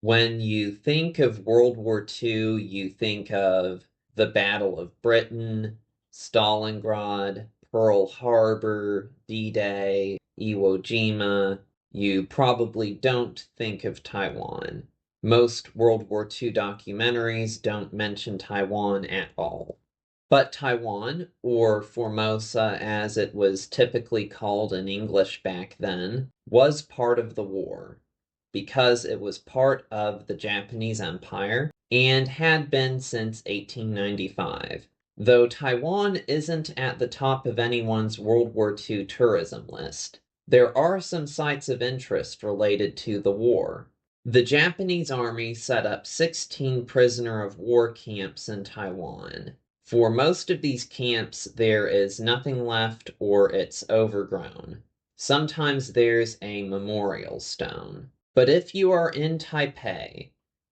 When you think of World War II, you think of the Battle of Britain, Stalingrad, Pearl Harbor, D-Day, Iwo Jima. You probably don't think of Taiwan. Most World War II documentaries don't mention Taiwan at all. But Taiwan, or Formosa as it was typically called in English back then, was part of the war because it was part of the Japanese Empire and had been since 1895. Though Taiwan isn't at the top of anyone's World War II tourism list, there are some sites of interest related to the war. The Japanese army set up 16 prisoner of war camps in Taiwan. For most of these camps, there is nothing left or it's overgrown. Sometimes there's a memorial stone. But if you are in Taipei,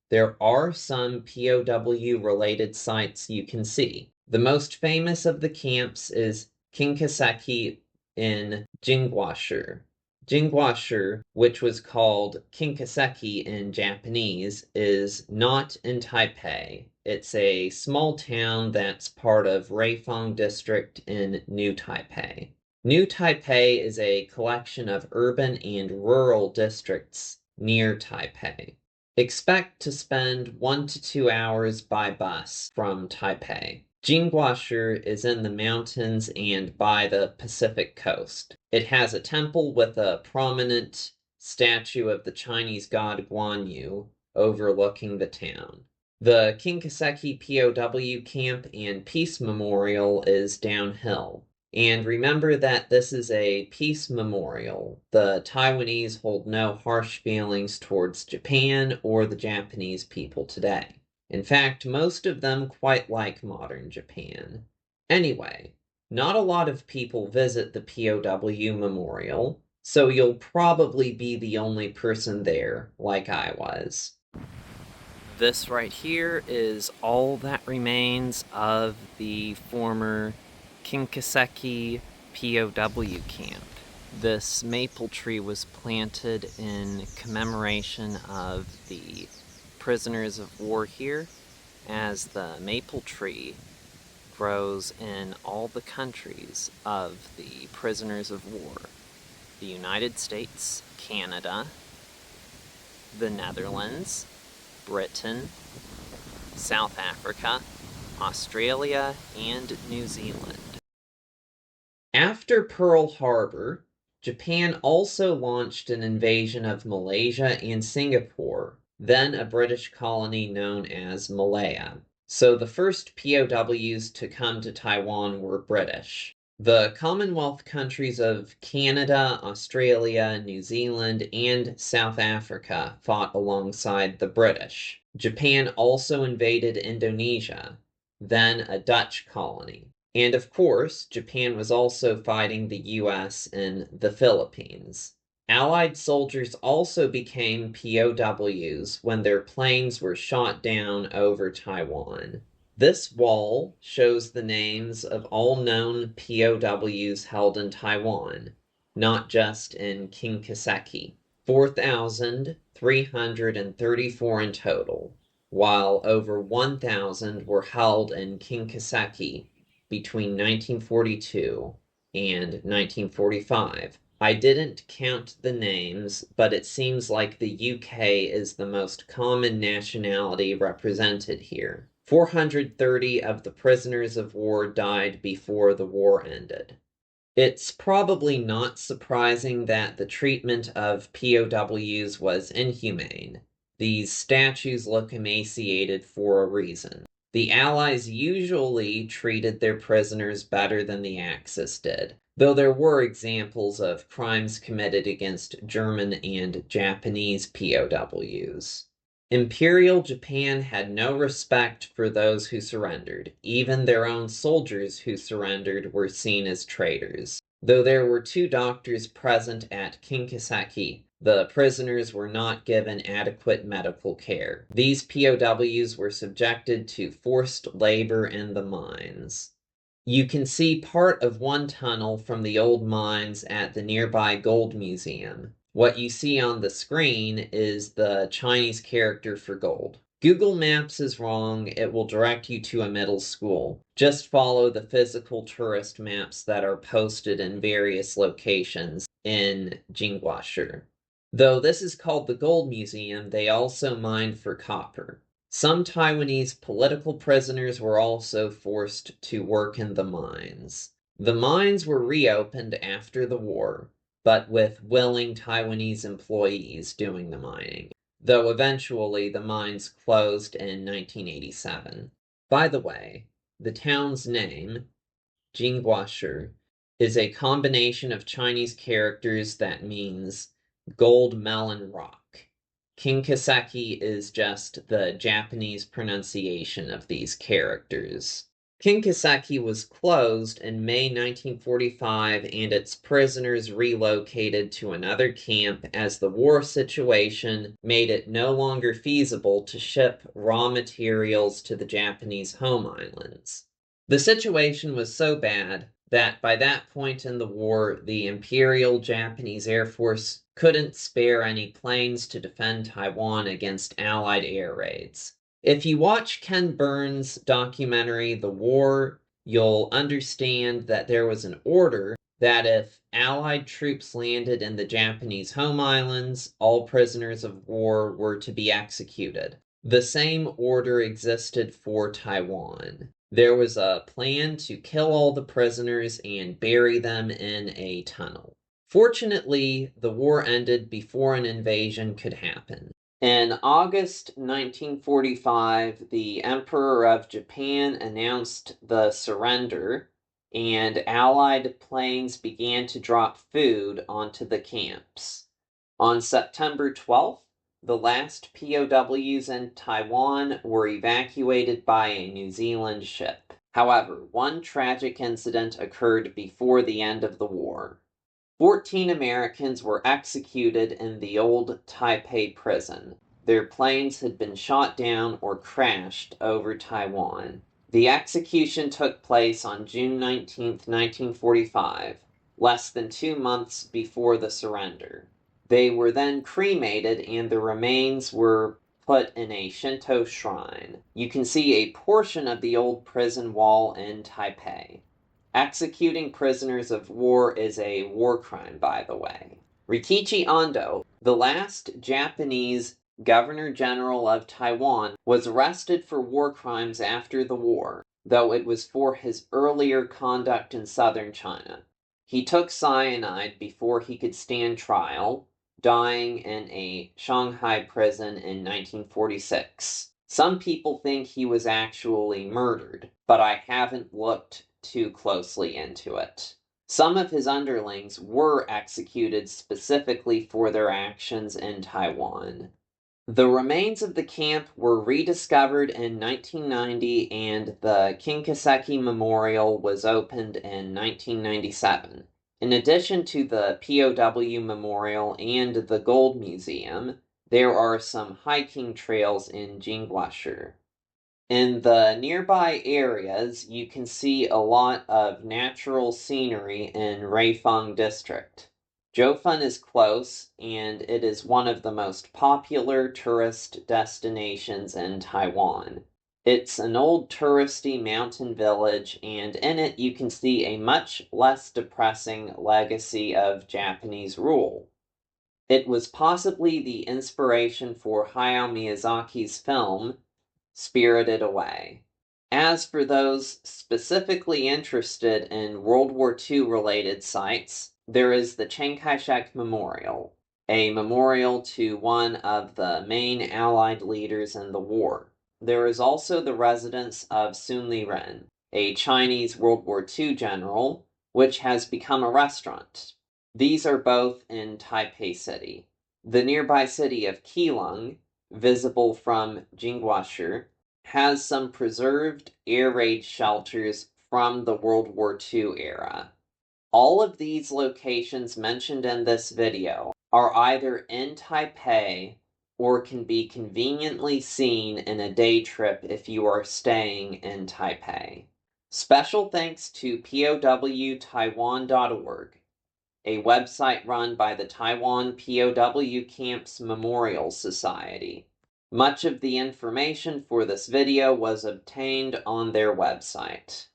there are some POW-related sites you can see. The most famous of the camps is Kinkaseki in Jingguashi. Jingguashi, which was called Kinkaseki in Japanese, is not in Taipei. It's a small town that's part of Ruifang District in New Taipei. New Taipei is a collection of urban and rural districts near Taipei. Expect to spend 1 to 2 hours by bus from Taipei. Jingguashi is in the mountains and by the Pacific coast. It has a temple with a prominent statue of the Chinese god Guan Yu overlooking the town. The Kinkaseki POW camp and peace memorial is downhill. And remember that this is a peace memorial. The Taiwanese hold no harsh feelings towards Japan or the Japanese people today. In fact, most of them quite like modern Japan. Anyway, not a lot of people visit the POW memorial, so you'll probably be the only person there, like I was. This right here is all that remains of the former Kinkaseki POW camp. This maple tree was planted in commemoration of the prisoners of war here, as the maple tree grows in all the countries of the prisoners of war. The United States, Canada, the Netherlands, Britain, South Africa, Australia, and New Zealand. After Pearl Harbor, Japan also launched an invasion of Malaysia and Singapore, then a British colony known as Malaya. So the first POWs to come to Taiwan were British. The Commonwealth countries of Canada, Australia, New Zealand, and South Africa fought alongside the British. Japan also invaded Indonesia, then a Dutch colony. And of course, Japan was also fighting the US in the Philippines. Allied soldiers also became POWs when their planes were shot down over Taiwan. This wall shows the names of all known POWs held in Taiwan, not just in Kinkaseki. 4,334 in total, while over 1,000 were held in Kinkaseki between 1942 and 1945. I didn't count the names, but it seems like the UK is the most common nationality represented here. 430 of the prisoners of war died before the war ended. It's probably not surprising that the treatment of POWs was inhumane. These statues look emaciated for a reason. The Allies usually treated their prisoners better than the Axis did, though there were examples of crimes committed against German and Japanese POWs. Imperial Japan had no respect for those who surrendered. Even their own soldiers who surrendered were seen as traitors. Though there were 2 doctors present at Kinkaseki, the prisoners were not given adequate medical care. These POWs were subjected to forced labor in the mines. You can see part of one tunnel from the old mines at the nearby Gold Museum. What you see on the screen is the Chinese character for gold. Google Maps is wrong. It will direct you to a middle school. Just follow the physical tourist maps that are posted in various locations in Jingguashi. Though this is called the Gold Museum, they also mined for copper. Some Taiwanese political prisoners were also forced to work in the mines. The mines were reopened after the war, but with willing Taiwanese employees doing the mining, though eventually the mines closed in 1987. By the way, the town's name, Jingguashi, is a combination of Chinese characters that means gold melon rock. Kinkaseki is just the Japanese pronunciation of these characters. Kinkaseki was closed in May 1945 and its prisoners relocated to another camp as the war situation made it no longer feasible to ship raw materials to the Japanese home islands. The situation was so bad that by that point in the war, the Imperial Japanese Air Force couldn't spare any planes to defend Taiwan against Allied air raids. If you watch Ken Burns' documentary, The War, you'll understand that there was an order that if Allied troops landed in the Japanese home islands, all prisoners of war were to be executed. The same order existed for Taiwan. There was a plan to kill all the prisoners and bury them in a tunnel. Fortunately, the war ended before an invasion could happen. In August 1945, the Emperor of Japan announced the surrender, and Allied planes began to drop food onto the camps. On September 12th, the last POWs in Taiwan were evacuated by a New Zealand ship. However, one tragic incident occurred before the end of the war. 14 Americans were executed in the old Taipei prison. Their planes had been shot down or crashed over Taiwan. The execution took place on June 19, 1945, less than 2 months before the surrender. They were then cremated and the remains were put in a Shinto shrine. You can see a portion of the old prison wall in Taipei. Executing prisoners of war is a war crime, by the way. Rikichi Ando, the last Japanese Governor General of Taiwan, was arrested for war crimes after the war, though it was for his earlier conduct in southern China. He took cyanide before he could stand trial, dying in a Shanghai prison in 1946. Some people think he was actually murdered, but I haven't looked too closely into it. Some of his underlings were executed specifically for their actions in Taiwan. The remains of the camp were rediscovered in 1990 and the Kinkaseki Memorial was opened in 1997. In addition to the POW Memorial and the Gold Museum, there are some hiking trails in Jingguashi. In the nearby areas, you can see a lot of natural scenery in Ruifeng District. Jiufen is close, and it is one of the most popular tourist destinations in Taiwan. It's an old touristy mountain village, and in it you can see a much less depressing legacy of Japanese rule. It was possibly the inspiration for Hayao Miyazaki's film, Spirited Away. As for those specifically interested in World War II related sites, there is the Kai-shek Memorial, a memorial to one of the main Allied leaders in the war. There is also the residence of Sun Li-ren, a Chinese World War II general, which has become a restaurant. These are both in Taipei City. The nearby city of Keelung, visible from Jingguashi, has some preserved air raid shelters from the World War II era. All of these locations mentioned in this video are either in Taipei or can be conveniently seen in a day trip if you are staying in Taipei. Special thanks to POWTaiwan.org. a website run by the Taiwan POW Camps Memorial Society. Much of the information for this video was obtained on their website.